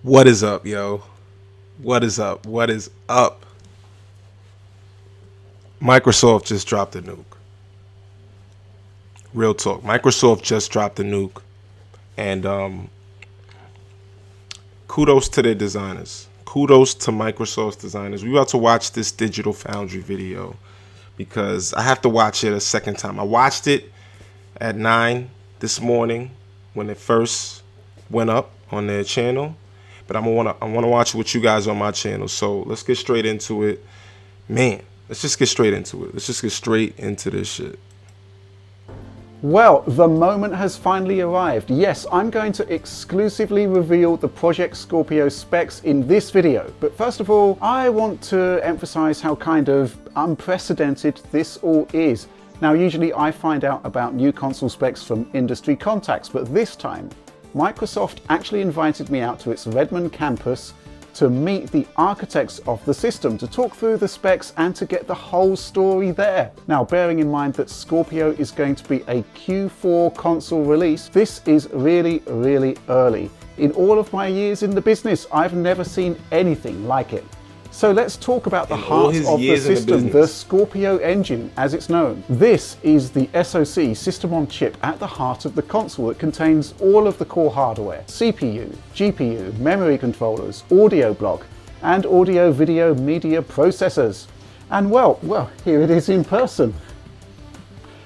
What is up, yo? What is up? What is up? Microsoft just dropped a nuke. Real talk. Microsoft just dropped a nuke. And kudos to their designers. Kudos to Microsoft's designers. We about to watch this Digital Foundry video because I have to watch it a second time. I watched it at 9 this morning when it first went up on their channel. But I want to watch it with you guys on my channel. So let's get straight into it. Man, let's just get straight into it. Let's just get straight into this shit. Well, the moment has finally arrived. Yes, I'm going to exclusively reveal the Project Scorpio specs in this video. But first of all, I want to emphasize how kind of unprecedented this all is. Now, usually I find out about new console specs from industry contacts, but this time, Microsoft actually invited me out to its Redmond campus to meet the architects of the system, to talk through the specs and to get the whole story there. Now, bearing in mind that Scorpio is going to be a Q4 console release, this is really, really early. In all of my years in the business, I've never seen anything like it. So let's talk about the heart of the system, the Scorpio engine as it's known. This is the SoC, system on chip, at the heart of the console that contains all of the core hardware: CPU, GPU, memory controllers, audio block, and audio video media processors. And well, here it is in person.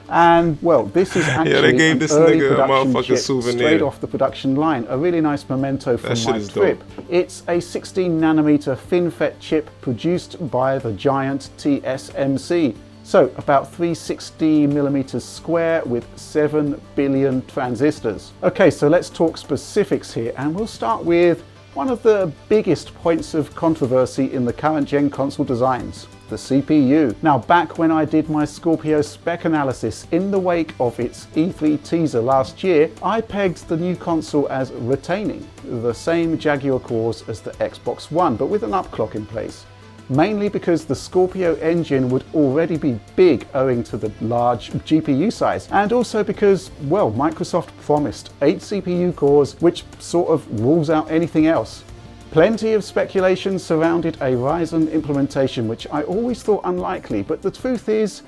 And well, this is actually they gave this an early nigga a production motherfucking chip souvenir. straight off the production line. A really nice memento from my trip. Dope. It's a 16nm FinFET chip produced by the giant TSMC. So about 360mm square with 7 billion transistors. Okay, so let's talk specifics here, and we'll start with one of the biggest points of controversy in the current gen console designs: the CPU. Now, back when I did my Scorpio spec analysis in the wake of its E3 teaser last year, I pegged the new console as retaining the same Jaguar cores as the Xbox One, but with an upclock in place. Mainly because the Scorpio engine would already be big owing to the large GPU size, and also because, well, Microsoft promised 8 CPU cores, which sort of rules out anything else. Plenty of speculation surrounded a Ryzen implementation, which I always thought unlikely, but the truth is,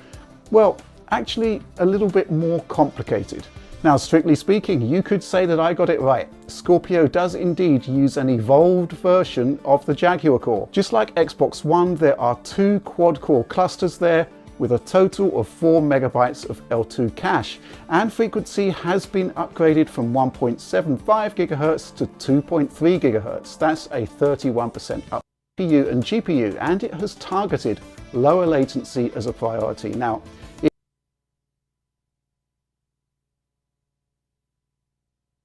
well, actually a little bit more complicated. Now, strictly speaking, you could say that I got it right. Scorpio does indeed use an evolved version of the Jaguar core. Just like Xbox One, there are 2 quad-core clusters there, with a total of 4 megabytes of L2 cache, and frequency has been upgraded from 1.75 GHz to 2.3 GHz. That's a 31% up. CPU and GPU, and it has targeted lower latency as a priority. Now,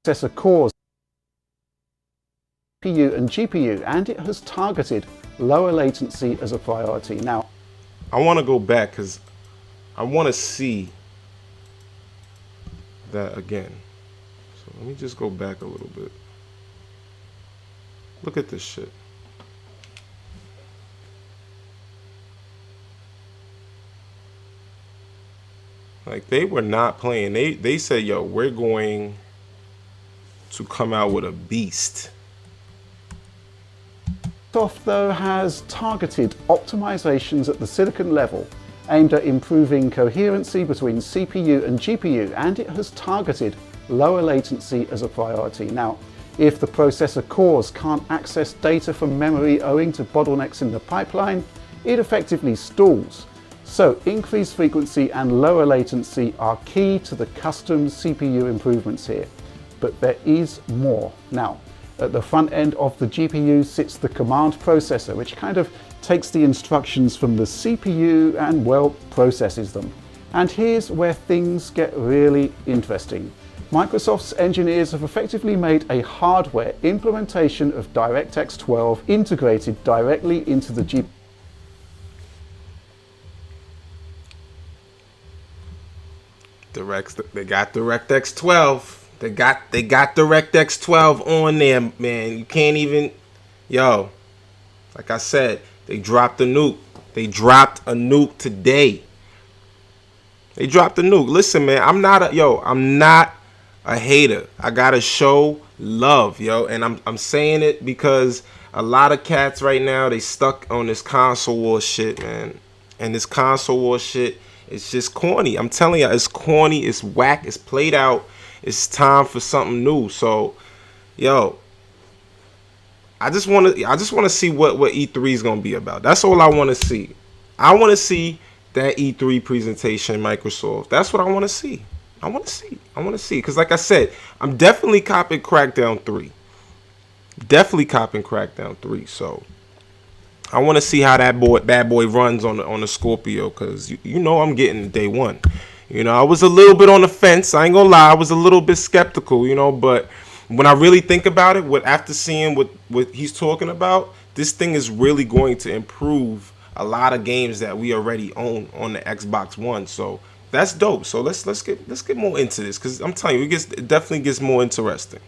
processor cores, CPU and GPU, and it has targeted lower latency as a priority. Now, I want to go back because I want to see that again. So let me just go back a little bit. Look at this shit. Like, they were not playing. They said, yo, we're going to come out with a beast. Microsoft, though, has targeted optimizations at the silicon level aimed at improving coherency between CPU and GPU, and it has targeted lower latency as a priority. Now, if the processor cores can't access data from memory owing to bottlenecks in the pipeline, it effectively stalls. So increased frequency and lower latency are key to the custom CPU improvements here. But there is more. Now, at the front end of the GPU sits the command processor, which kind of takes the instructions from the CPU and, well, processes them. And here's where things get really interesting. Microsoft's engineers have effectively made a hardware implementation of DirectX 12 integrated directly into the GPU. They got DirectX 12. They got DirectX 12 on there, man. You can't even, yo. Like I said, they dropped a nuke. They dropped a nuke today. They dropped a nuke. Listen, man, I'm not a hater. I gotta show love, yo. And I'm saying it because a lot of cats right now, they stuck on this console war shit, man. And this console war shit, it's just corny. I'm telling you, it's corny, it's whack, it's played out. It's time for something new. So, yo, I just want to see what E3 is gonna be about. That's all I want to see. I want to see that E3 presentation, Microsoft. That's what I want to see. I want to see. Because like I said, I'm definitely copping Crackdown 3. Definitely copping Crackdown 3. So I want to see how that bad boy runs on the Scorpio. Because you know I'm getting day one. You know, I was a little bit on the fence. I ain't gonna lie. I was a little bit skeptical, you know. But when I really think about it, after seeing what he's talking about, this thing is really going to improve a lot of games that we already own on the Xbox One. So that's dope. So let's get more into this, because I'm telling you, it definitely gets more interesting.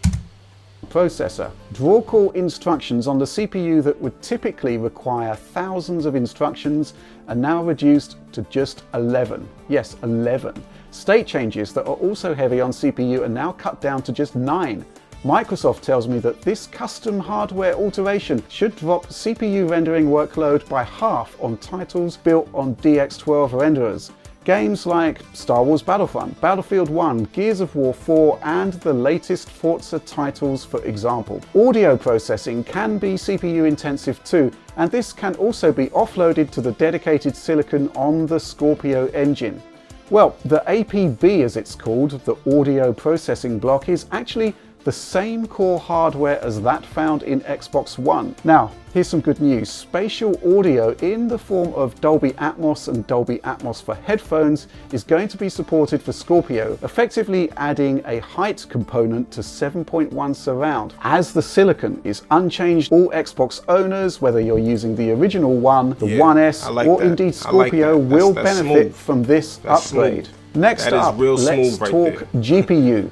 Processor. Draw call instructions on the CPU that would typically require thousands of instructions are now reduced to just 11. Yes, 11. State changes that are also heavy on CPU are now cut down to just 9. Microsoft tells me that this custom hardware alteration should drop CPU rendering workload by half on titles built on DX12 renderers. Games like Star Wars Battlefront, Battlefield 1, Gears of War 4 and the latest Forza titles, for example. Audio processing can be CPU intensive too, and this can also be offloaded to the dedicated silicon on the Scorpio engine. Well, the APB, as it's called, the audio processing block, is actually the same core hardware as that found in Xbox One. Now, here's some good news. Spatial audio in the form of Dolby Atmos and Dolby Atmos for headphones is going to be supported for Scorpio, effectively adding a height component to 7.1 surround. As the silicon is unchanged, all Xbox owners, whether you're using the original one, the One S, or indeed Scorpio, will benefit from this upgrade. Next up, let's talk GPU.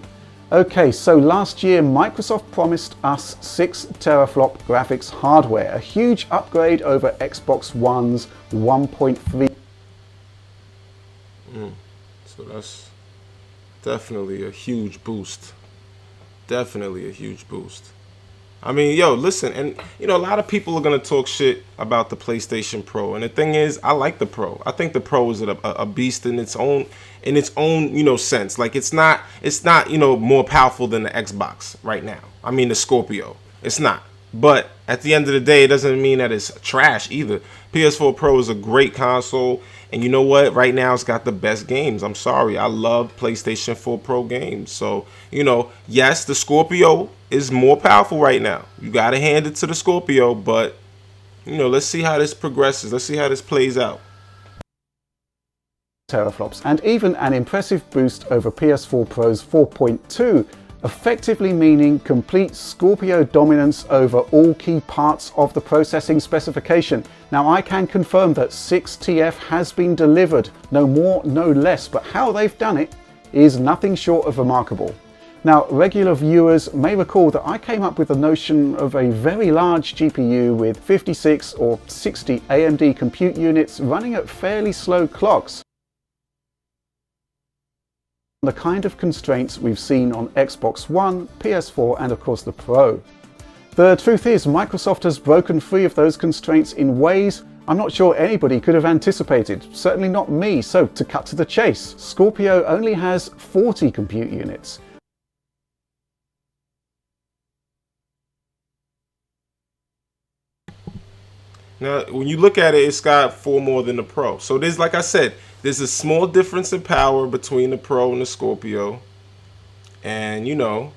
Okay, so last year Microsoft promised us 6 teraflop graphics hardware, a huge upgrade over Xbox One's 1.3. So that's definitely a huge boost. Definitely a huge boost. I mean, yo, listen, and you know, a lot of people are gonna talk shit about the PlayStation Pro, and the thing is, I like the Pro. I think the Pro is a beast in its own, you know, sense. Like it's not, you know, more powerful than the Xbox right now. I mean, the Scorpio, it's not. But at the end of the day, it doesn't mean that it's trash either. PS4 Pro is a great console, and you know what? Right now, it's got the best games. I'm sorry, I love PlayStation 4 Pro games. So, you know, yes, the Scorpio is more powerful right now. You gotta hand it to the Scorpio, but you know, let's see how this progresses. Let's see how this plays out. Teraflops, and even an impressive boost over PS4 Pro's 4.2, effectively meaning complete Scorpio dominance over all key parts of the processing specification. Now, I can confirm that 6TF has been delivered, no more, no less, but how they've done it is nothing short of remarkable. Now, regular viewers may recall that I came up with the notion of a very large GPU with 56 or 60 AMD compute units running at fairly slow clocks. The kind of constraints we've seen on Xbox One, PS4 and of course the Pro. The truth is, Microsoft has broken free of those constraints in ways I'm not sure anybody could have anticipated, certainly not me. So to cut to the chase, Scorpio only has 40 compute units. Now, when you look at it, it's got 4 more than the Pro. So there's, like I said, there's a small difference in power between the Pro and the Scorpio, and you know,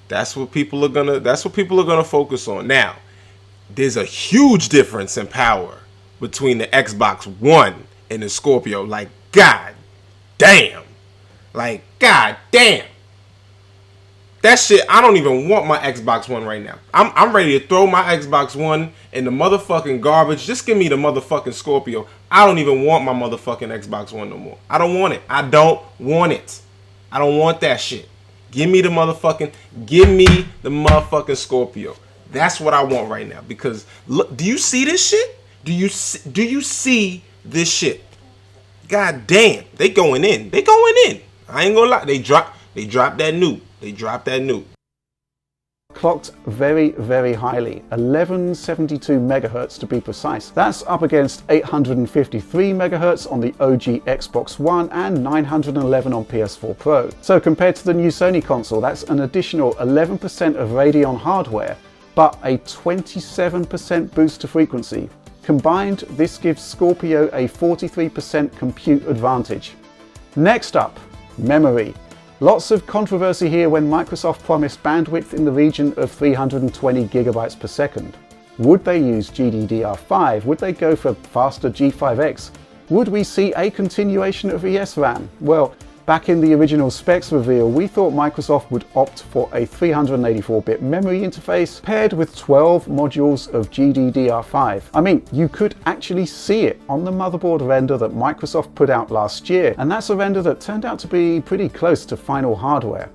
that's what people are gonna focus on. Now, there's a huge difference in power between the Xbox One and the Scorpio. Like, god damn, that shit. I don't even want my Xbox One right now. I'm ready to throw my Xbox One in the motherfucking garbage. Just give me the motherfucking Scorpio. I don't even want my motherfucking Xbox One no more. I don't want it. I don't want it. I don't want that shit. Give me the motherfucking Scorpio. That's what I want right now. Because look, do you see this shit? Do you see this shit? God damn, they going in. I ain't gonna lie. They dropped that NUKE. clocked very, very highly, 1172 megahertz to be precise. That's up against 853 megahertz on the OG Xbox One and 911 on PS4 Pro. So compared to the new Sony console, that's an additional 11% of Radeon hardware, but a 27% boost to frequency. Combined, this gives Scorpio a 43% compute advantage. Next up, memory. Lots of controversy here when Microsoft promised bandwidth in the region of 320 gigabytes per second. Would they use GDDR5? Would they go for faster G5X? Would we see a continuation of ESRAM? Well, back in the original specs reveal, we thought Microsoft would opt for a 384-bit memory interface paired with 12 modules of GDDR5. I mean, you could actually see it on the motherboard render that Microsoft put out last year, and that's a render that turned out to be pretty close to final hardware.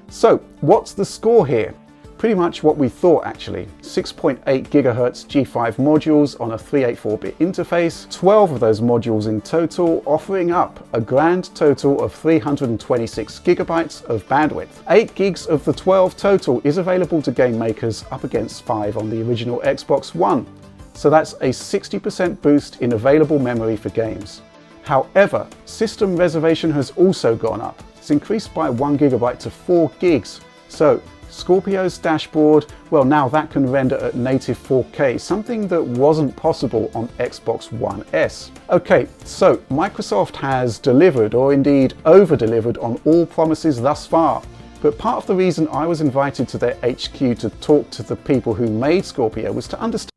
So, what's the score here? Pretty much what we thought actually. 6.8 gigahertz G5 modules on a 384-bit interface, 12 of those modules in total, offering up a grand total of 326 gigabytes of bandwidth. 8 gigs of the 12 total is available to game makers, up against 5 on the original Xbox One. So that's a 60% boost in available memory for games. However, system reservation has also gone up. It's increased by 1 gigabyte to 4 gigs. So Scorpio's dashboard, well, now that can render at native 4K, something that wasn't possible on Xbox One S. Okay, so Microsoft has delivered, or indeed over-delivered, on all promises thus far. But part of the reason I was invited to their HQ to talk to the people who made Scorpio was to understand.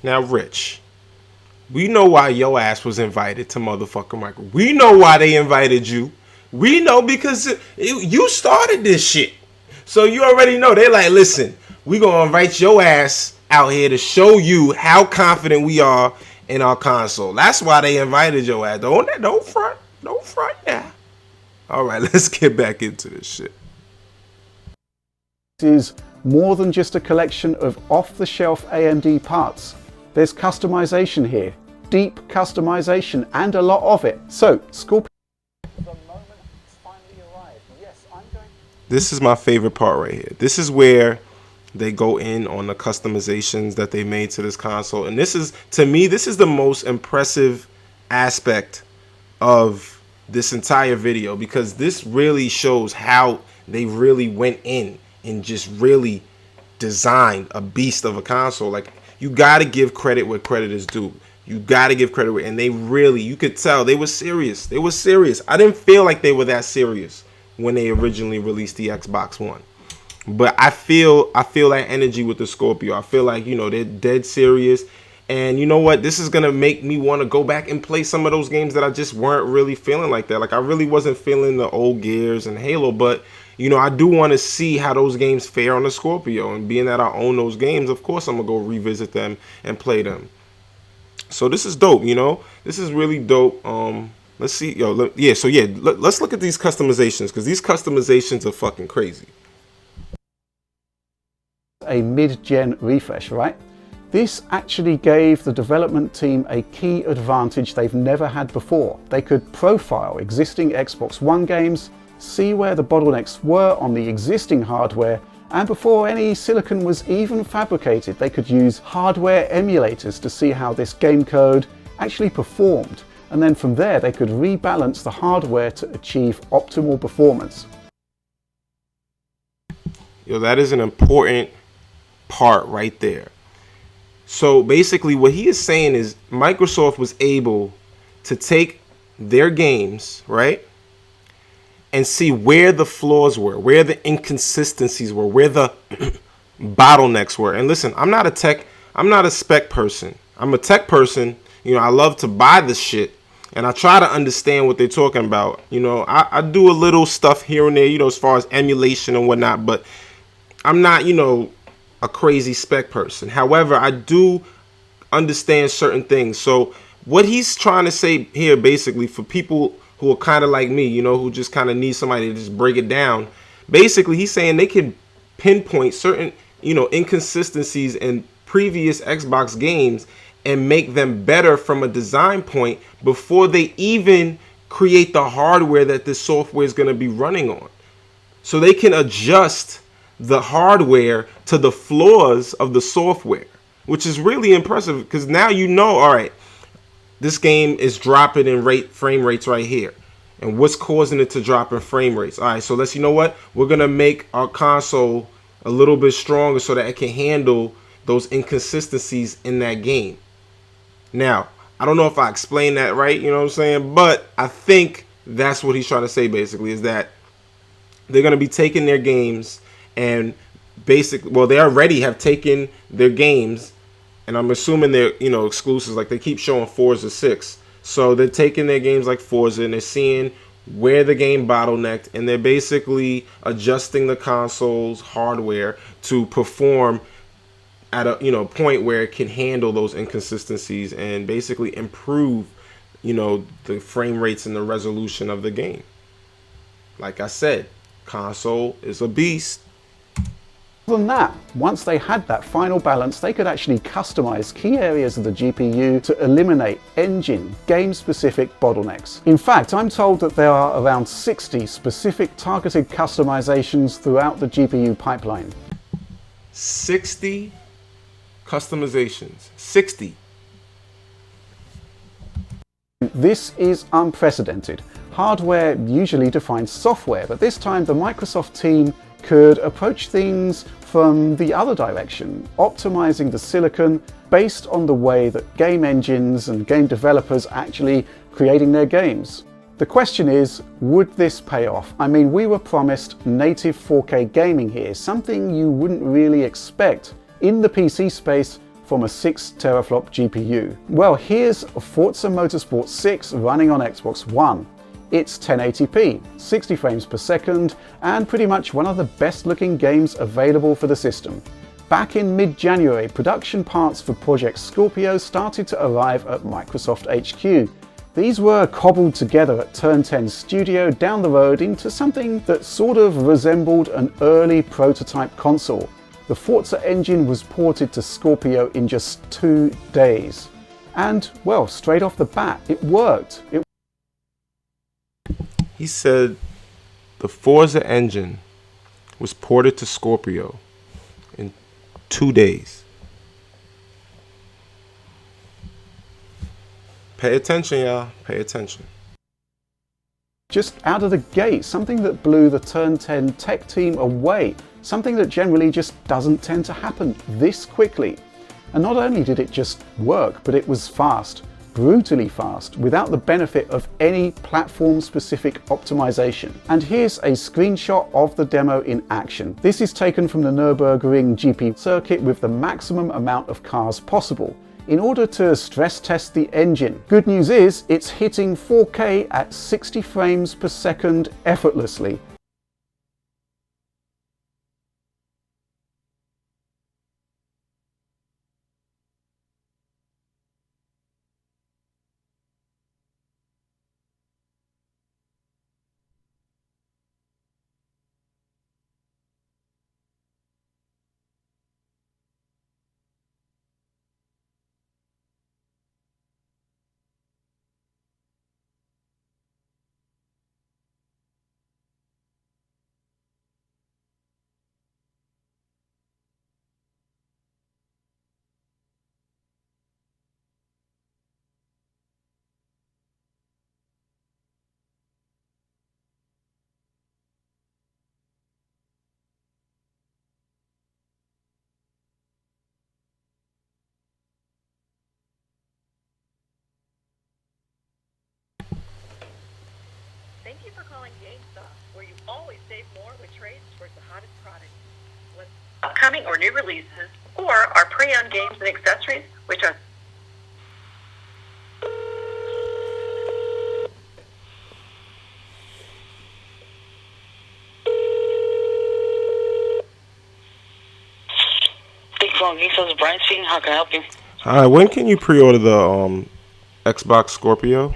Now, Rich, we know why your ass was invited to motherfucking Microsoft. We know why they invited you. We know because you started this shit. So you already know. They're like, listen, we gonna invite your ass out here to show you how confident we are in our console. That's why they invited your ass. Don't front now. All right, let's get back into this shit. Is more than just a collection of off-the-shelf AMD parts. There's customization here, deep customization, and a lot of it. So, Scorpio. This is my favorite part right here. This is where they go in on the customizations that they made to this console. And this is, to me, this is the most impressive aspect of this entire video, because this really shows how they really went in and just really designed a beast of a console. Like, you got to give credit where credit is due. You got to give credit where, and they really, you could tell they were serious. They were serious. I didn't feel like they were that serious when they originally released the Xbox One. But I feel that energy with the Scorpio. I feel like, you know, they're dead serious. And you know what? This is going to make me want to go back and play some of those games that I just weren't really feeling like that. Like, I really wasn't feeling the old Gears and Halo. But, you know, I do want to see how those games fare on the Scorpio. And being that I own those games, of course, I'm going to go revisit them and play them. So this is dope, you know? This is really dope. Let's see, let's look at these customizations, because these customizations are fucking crazy. A mid-gen refresh, right? This actually gave the development team a key advantage they've never had before. They could profile existing Xbox One games, see where the bottlenecks were on the existing hardware, and before any silicon was even fabricated, they could use hardware emulators to see how this game code actually performed. And then from there, they could rebalance the hardware to achieve optimal performance. Yo, that is an important part right there. So basically what he is saying is Microsoft was able to take their games, right, and see where the flaws were, where the inconsistencies were, where the bottlenecks were. And listen, I'm not a spec person. I'm a tech person. You know, I love to buy the shit. And I try to understand what they're talking about. You know, I do a little stuff here and there, you know, as far as emulation and whatnot. But I'm not, you know, a crazy spec person. However, I do understand certain things. So what he's trying to say here, basically, for people who are kind of like me, you know, who just kind of need somebody to just break it down. Basically, he's saying they can pinpoint certain, you know, inconsistencies in previous Xbox games and make them better from a design point before they even create the hardware that this software is going to be running on. So they can adjust the hardware to the flaws of the software, which is really impressive because now you know, all right, this game is dropping in frame rates right here. And what's causing it to drop in frame rates? All right, so let's, you know what? We're going to make our console a little bit stronger so that it can handle those inconsistencies in that game. Now, I don't know if I explained that right, you know what I'm saying? But I think that's what he's trying to say basically, is that they're going to be taking their games and they already have taken their games, and I'm assuming they're, exclusives, like they keep showing Forza 6. So they're taking their games like Forza and they're seeing where the game bottlenecked, and they're basically adjusting the console's hardware to perform at a point where it can handle those inconsistencies and basically improve the frame rates and the resolution of the game. Like I said, console is a beast. Other than that, once they had that final balance, they could actually customize key areas of the GPU to eliminate engine, game-specific bottlenecks. In fact, I'm told that there are around 60 specific targeted customizations throughout the GPU pipeline. 60 customizations. 60. This is unprecedented. Hardware usually defines software, but this time the Microsoft team could approach things from the other direction, optimizing the silicon based on the way that game engines and game developers actually creating their games. The question is, would this pay off? I mean, we were promised native 4K gaming here, something you wouldn't really expect in the PC space from a 6 teraflop GPU. Well, here's Forza Motorsport 6 running on Xbox One. It's 1080p, 60 frames per second, and pretty much one of the best looking games available for the system. Back in mid-January, production parts for Project Scorpio started to arrive at Microsoft HQ. These were cobbled together at Turn 10 Studio down the road into something that sort of resembled an early prototype console. The Forza engine was ported to Scorpio in just 2 days. And, well, straight off the bat, it worked. He said the Forza engine was ported to Scorpio in 2 days. Pay attention, y'all. Pay attention. Just out of the gate, something that blew the Turn 10 tech team away. Something that generally just doesn't tend to happen this quickly. And not only did it just work, but it was fast. Brutally fast, without the benefit of any platform-specific optimization. And here's a screenshot of the demo in action. This is taken from the Nürburgring GP circuit with the maximum amount of cars possible, in order to stress test the engine. Good news is, it's hitting 4K at 60 frames per second effortlessly. Thank you for calling GameStop, where you always save more with trades towards the hottest products. With upcoming or new releases, or our pre-owned games and accessories, which are... Thank you for calling GameStop. Brian speaking. How can I help you? Hi, when can you pre-order the Xbox Scorpio?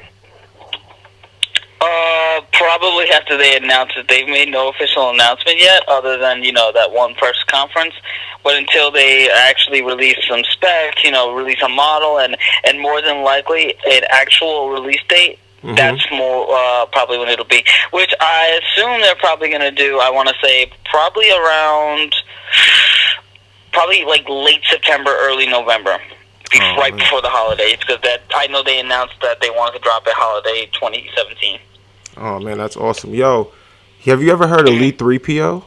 Probably after they announce it. They've made no official announcement yet, other than, that one press conference. But until they actually release some spec, release a model, and more than likely an actual release date, That's more probably when it'll be. Which I assume they're probably going to do, I want to say, probably like late September, early November. Right before the holidays, because I know they announced that they wanted to drop it holiday 2017. Oh man, that's awesome. Yo, have you ever heard of Lead 3PO?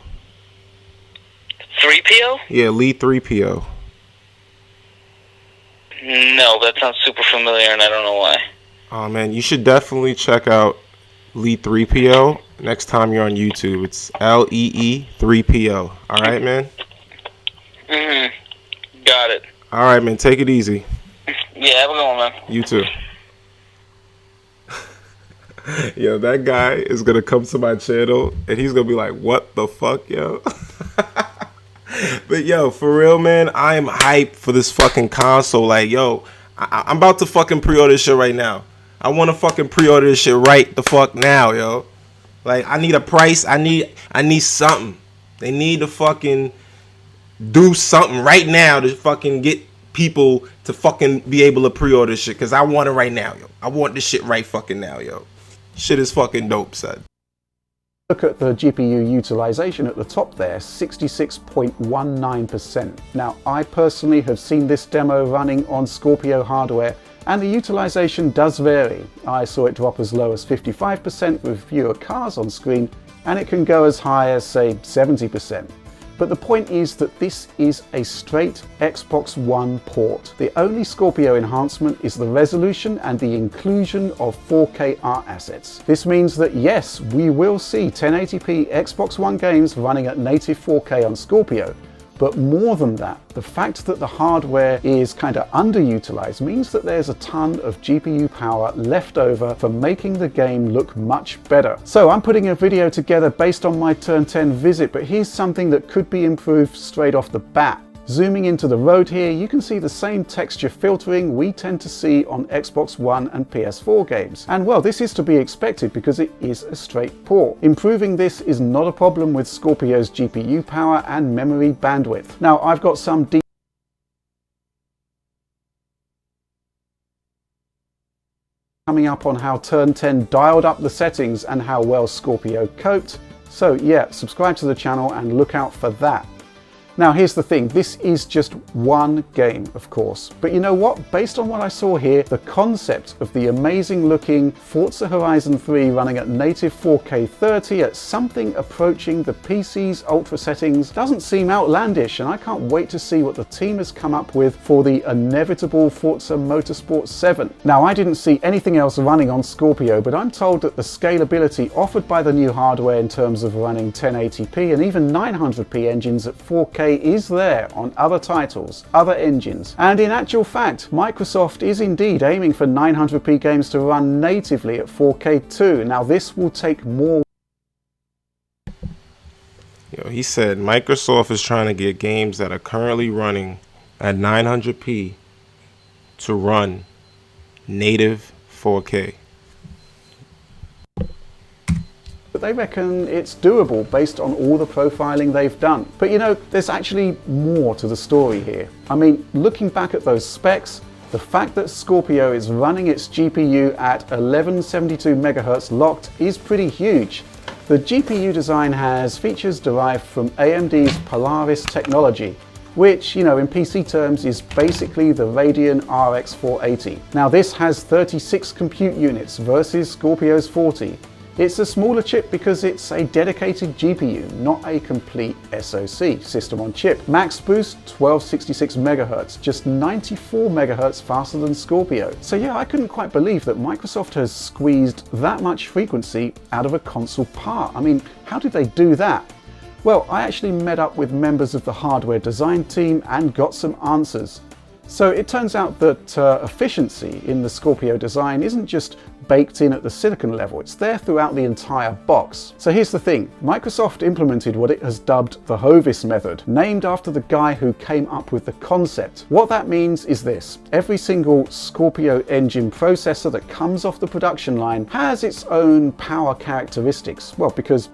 3PO? Yeah, Lead 3PO. No, that sounds super familiar, and I don't know why. Oh man, you should definitely check out Lead 3PO next time you're on YouTube. It's LEE 3PO. All right, man. Got it. All right, man. Take it easy. Yeah, have a good one, man. You too. Yo, that guy is gonna come to my channel and he's gonna be like, "What the fuck, yo?" But yo, for real, man, I am hyped for this fucking console. Like, yo, I'm about to fucking pre-order this shit right now. I want to fucking pre-order this shit right the fuck now, yo. Like, I need a price. I need something. They need to fucking do something right now to fucking get people to fucking be able to pre-order shit, because I want it right now, yo. I want this shit right fucking now, yo. Shit is fucking dope, son. Look at the GPU utilization at the top there, 66.19%. Now, I personally have seen this demo running on Scorpio hardware, and the utilization does vary. I saw it drop as low as 55% with fewer cars on screen, and it can go as high as, say, 70%. But the point is that this is a straight Xbox One port. The only Scorpio enhancement is the resolution and the inclusion of 4K art assets. This means that yes, we will see 1080p Xbox One games running at native 4K on Scorpio. But more than that, the fact that the hardware is kind of underutilized means that there's a ton of GPU power left over for making the game look much better. So I'm putting a video together based on my Turn 10 visit, but here's something that could be improved straight off the bat. Zooming into the road here, you can see the same texture filtering we tend to see on Xbox One and PS4 games. And well, this is to be expected because it is a straight port. Improving this is not a problem with Scorpio's GPU power and memory bandwidth. Now, I've got some coming up on how Turn 10 dialed up the settings and how well Scorpio coped. So yeah, subscribe to the channel and look out for that. Now here's the thing, this is just one game, of course, but you know what? Based on what I saw here, the concept of the amazing looking Forza Horizon 3 running at native 4K 30 at something approaching the PC's ultra settings doesn't seem outlandish, and I can't wait to see what the team has come up with for the inevitable Forza Motorsport 7. Now, I didn't see anything else running on Scorpio, but I'm told that the scalability offered by the new hardware in terms of running 1080p and even 900p engines at 4K is there on other titles, other engines. And in actual fact, Microsoft is indeed aiming for 900p games to run natively at 4K too. Now this will take more. Yo, he said Microsoft is trying to get games that are currently running at 900p to run native 4K. But they reckon it's doable based on all the profiling they've done. But you know, there's actually more to the story here. I mean, looking back at those specs, the fact that Scorpio is running its GPU at 1172 MHz locked is pretty huge. The GPU design has features derived from AMD's Polaris technology, which, you know, in PC terms is basically the Radeon RX 480. Now this has 36 compute units versus Scorpio's 40. It's a smaller chip because it's a dedicated GPU, not a complete SoC, system on chip. Max boost 1266 MHz, just 94 MHz faster than Scorpio. So yeah, I couldn't quite believe that Microsoft has squeezed that much frequency out of a console part. I mean, how did they do that? Well, I actually met up with members of the hardware design team and got some answers. So it turns out that efficiency in the Scorpio design isn't just baked in at the silicon level, it's there throughout the entire box. So here's the thing, Microsoft implemented what it has dubbed the Hovis method, named after the guy who came up with the concept. What that means is this, every single Scorpio engine processor that comes off the production line has its own power characteristics, well, because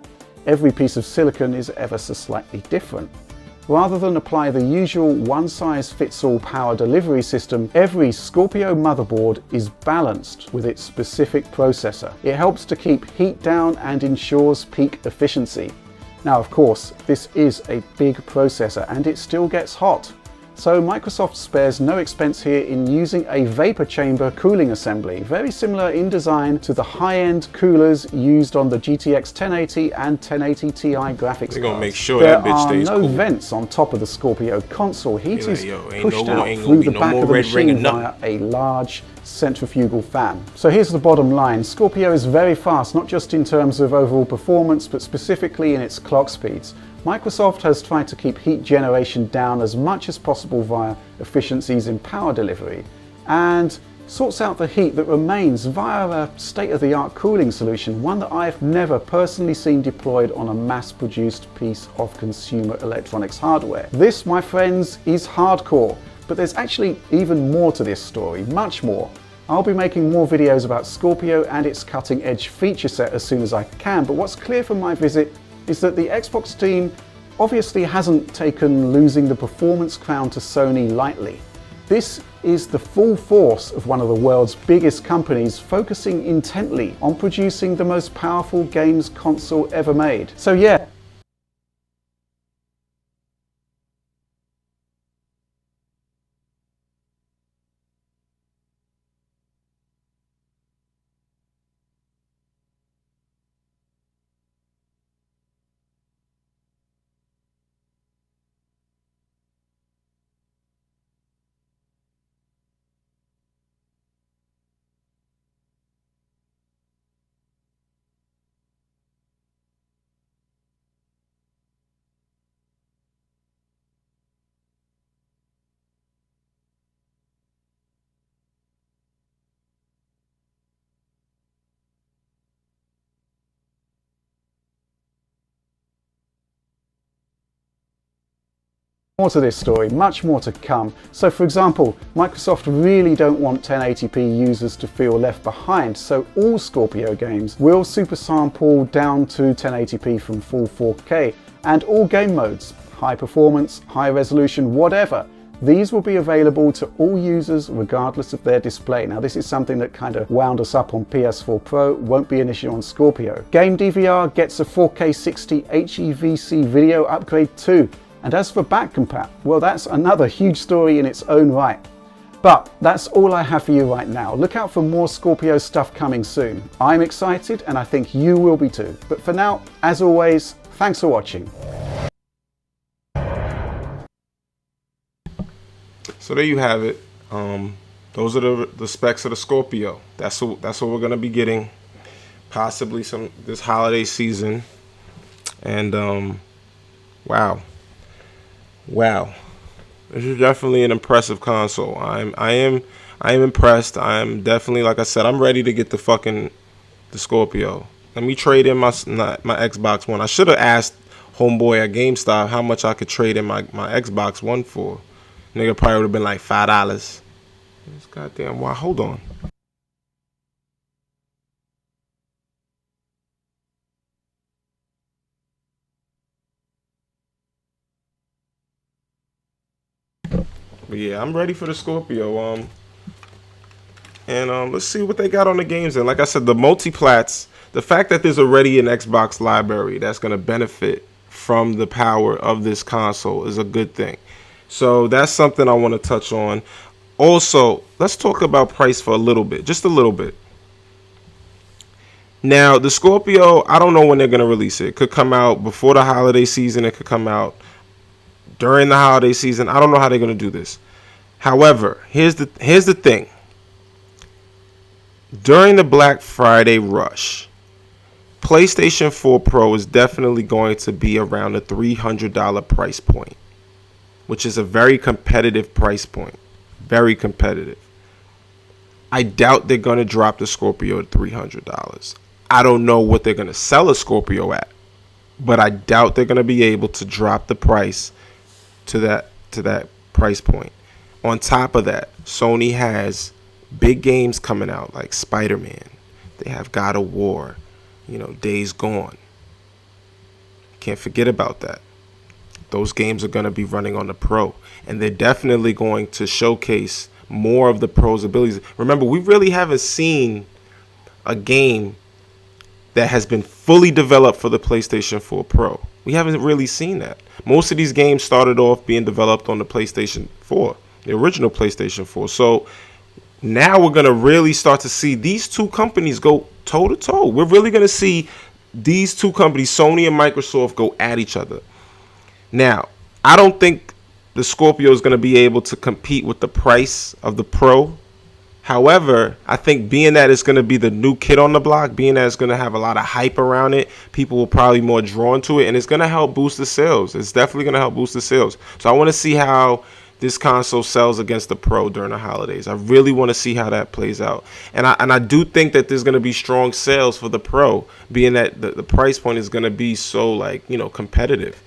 every piece of silicon is ever so slightly different. Rather than apply the usual one-size-fits-all power delivery system, every Scorpio motherboard is balanced with its specific processor. It helps to keep heat down and ensures peak efficiency. Now, of course, this is a big processor and it still gets hot. So Microsoft spares no expense here in using a vapor chamber cooling assembly, very similar in design to the high-end coolers used on the GTX 1080 and 1080 Ti graphics cards. They're gonna make sure that bitch stays cool. There are no vents on top of the Scorpio console. Heat is pushed out ain't through the no back more of the red ring machine or via nothing. a large centrifugal fan. So here's the bottom line. Scorpio is very fast, not just in terms of overall performance, but specifically in its clock speeds. Microsoft has tried to keep heat generation down as much as possible via efficiencies in power delivery, and sorts out the heat that remains via a state-of-the-art cooling solution, one that I've never personally seen deployed on a mass-produced piece of consumer electronics hardware. This, my friends, is hardcore, but there's actually even more to this story, much more. I'll be making more videos about Scorpio and its cutting-edge feature set as soon as I can, but what's clear from my visit is that the Xbox team obviously hasn't taken losing the performance crown to Sony lightly. This is the full force of one of the world's biggest companies focusing intently on producing the most powerful games console ever made. So yeah, more to this story, much more to come. So for example, Microsoft really don't want 1080p users to feel left behind, so all Scorpio games will super sample down to 1080p from full 4K, and all game modes, high performance, high resolution, whatever, these will be available to all users regardless of their display. Now this is something that kind of wound us up on PS4 Pro, won't be an issue on Scorpio. Game DVR gets a 4K 60 HEVC video upgrade too. And as for back compat, well, that's another huge story in its own right. But that's all I have for you right now. Look out for more Scorpio stuff coming soon. I'm excited and I think you will be too. But for now, as always, thanks for watching. So there you have it. Those are the specs of the Scorpio. That's what we're gonna be getting, possibly this holiday season. And wow, this is definitely an impressive console. I am impressed. I'm definitely, like I said, I'm ready to get the Scorpio. Let me trade in my Xbox One. I should have asked homeboy at GameStop how much I could trade in my Xbox One for. Nigga probably would have been like $5. This goddamn, wow, hold on. But yeah, I'm ready for the Scorpio. Let's see what they got on the games. And like I said, the multiplats, the fact that there's already an Xbox library that's gonna benefit from the power of this console is a good thing. So that's something I want to touch on. Also, let's talk about price for a little bit, just a little bit. Now, the Scorpio, I don't know when they're gonna release it. It could come out before the holiday season. It could come out during the holiday season. I don't know how they're gonna do this. However, here's the thing. During the Black Friday rush, PlayStation 4 Pro is definitely going to be around the $300 price point, which is a very competitive price point. Very competitive. I doubt they're going to drop the Scorpio at $300. I don't know what they're going to sell a Scorpio at, but I doubt they're going to be able to drop the price to that price point. On top of that, Sony has big games coming out like Spider-Man. They have God of War, Days Gone. Can't forget about that. those games are going to be running on the Pro. And they're definitely going to showcase more of the Pro's abilities. Remember, we really haven't seen a game that has been fully developed for the PlayStation 4 Pro. We haven't really seen that. Most of these games started off being developed on the PlayStation 4, the original PlayStation 4. So now we're going to really start to see these two companies go toe-to-toe. We're really going to see these two companies, Sony and Microsoft, go at each other. Now, I don't think the Scorpio is going to be able to compete with the price of the Pro. However, I think being that it's going to be the new kid on the block, being that it's going to have a lot of hype around it, people will probably be more drawn to it, and it's going to help boost the sales. It's definitely going to help boost the sales. So I want to see how this console sells against the Pro during the holidays. I really want to see how that plays out. And I do think that there's going to be strong sales for the Pro, being that the price point is going to be so, like, you know, competitive.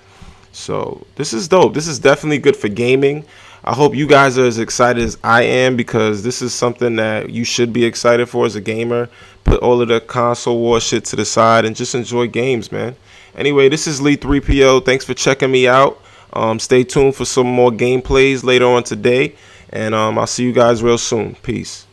So this is dope. This is definitely good for gaming. I hope you guys are as excited as I am, because this is something that you should be excited for as a gamer. Put all of the console war shit to the side and just enjoy games, man. Anyway, this is Lee 3PO. Thanks for checking me out. Stay tuned for some more gameplays later on today. And I'll see you guys real soon. Peace.